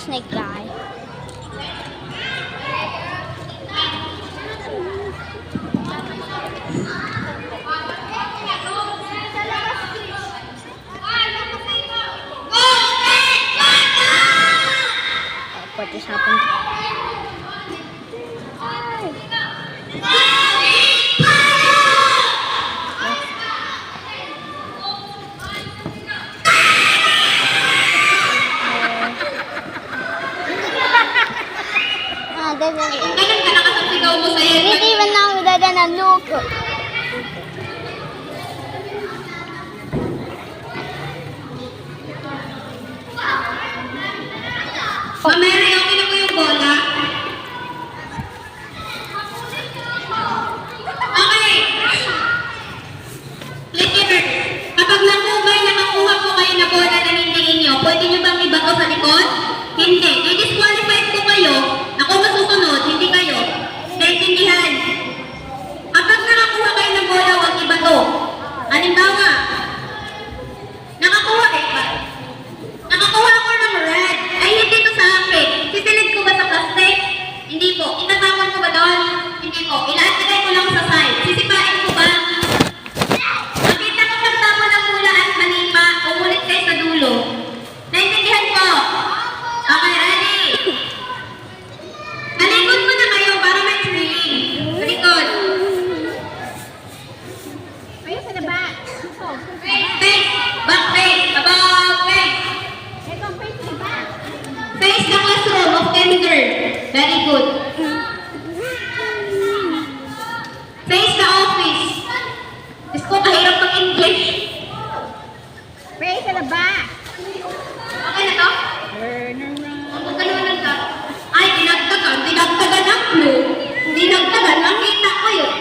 the snake guy. What just happened? We didn't even know that in a look. Mary, okay na po yung bola? Okay. Clicker, kapag nakakuha po kayo na bola na hindi inyo, pwede nyo bang ibato sa likod? Hindi. I-disqualified po kayo. Ako masusunod, hindi kayo. Naintindihan. Kapag nakakuha kayo ng bola, huwag ibato. Halimbawa, nakakuha ako ng red. Ay, hindi to sa akin. Sisilid ko ba sa plastic? Hindi po. Itatapon ko ba doon? Hindi po. Ilaatagay ko lang sa side. Sisipain ko ba? Nakita ko pagtapon ng bola at mali pa. Umulit kayo sa dulo. Naintindihan ko. Okay, ready? Talikod mo na kayo para may thrilling. Talikod. Ayun sa diba? Face. Back face. Above face. Face the classroom of kinder. Very good. Face the office. Diyos ko, kahirap mag-English. Face sa diba? Okay na to? Ang kalunan ka. Ay, dinagdagan. Dinagdagan ang clue. Dinagdagan. Nakita ko yun.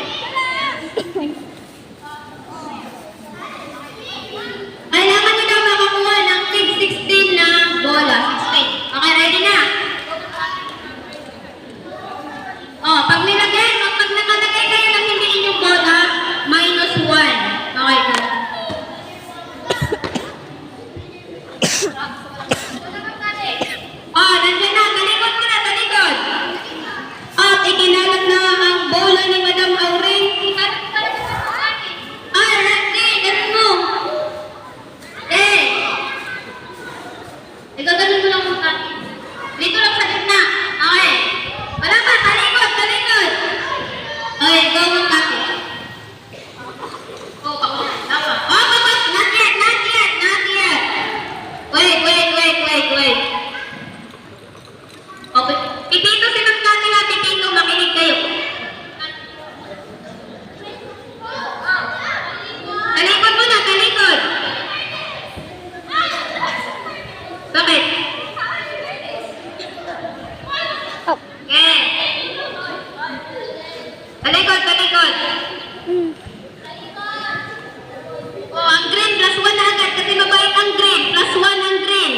Kailangan nyo daw makakuha ng tig 16 na bola. 16. Okay, ready na? Oh, pag nakalagay kayo ng hindi inyong bola, -1. Okay na. Oh, nandiyan na. Talikod ko na, talikod. At ikinalat na ang bola ni Madam Auring. Ay, ready. Ganun mo. Igaganon mo lang mong kaki. Dito lang sa gitna. Okay. Wala pa. Talikod, talikod. Okay, go mong kaki. Go, ako. Tama. Oh, kapag. Not yet, not yet, not yet. Wait. Okay. Pipito si Ma'am Kati na. Pipito, makinig kayo. Talikod mo na, talikod. Bakit? Okay. Talikod, talikod. Oh, ang green, +1 na agad kasi mabait ang green. +1 ang green.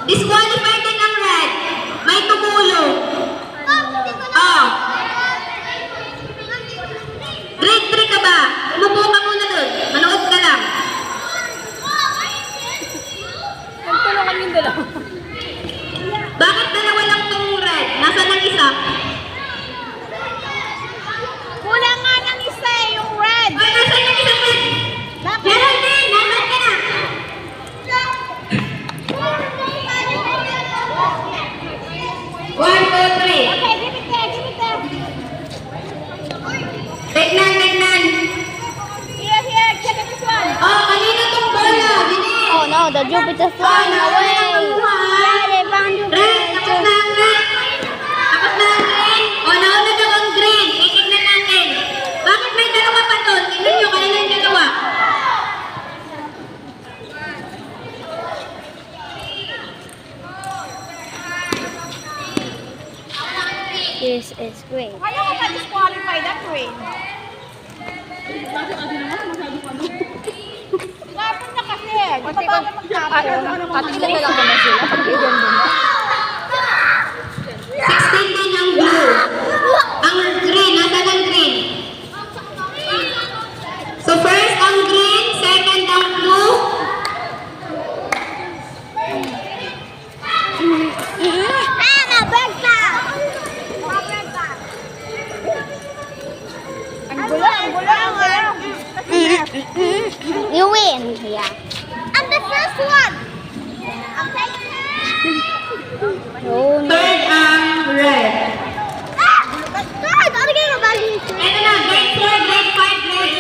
Disqualified din ang red. May tumulo. Oh. Grade 3 ka ba? Umupo ka muna doon. Manood ka lang. Nagtulungan yung dalawa. Bakit dalawa lang tong red? Nasaan ang isa? Kulang nga ng isa yung red. Ay, nasaan ang isang red? Geraldine, naman ka na. 1, 2, 3. Okay, give it there. Tignan. Here, check this one. Oh, kanina. Oh, the Jupiter flying away. Yeah, they found Red, tapos na Jupiter. ang red. Tapos na ang green. O, nauna daw ang green. Titignan natin. Bakit may dalawa pa doon? Tingnan nyo, kanina yung dalawa. This is great. Kaya ko pa disqualify that green. Tapon na kasi. Di ba ba magtapon? Patignan na lang naman sila. Pag-iwan mo na. 16 din ang blue. Ang green, nasan ang green? So first ang green, second ang blue. Ang gulo, ang gulo, ang gulo. You win. Yeah. I'm the first one. I'm taking No, no. Third ang red. God, ano kayo ba? Ito na, grade 4, grade 5, grade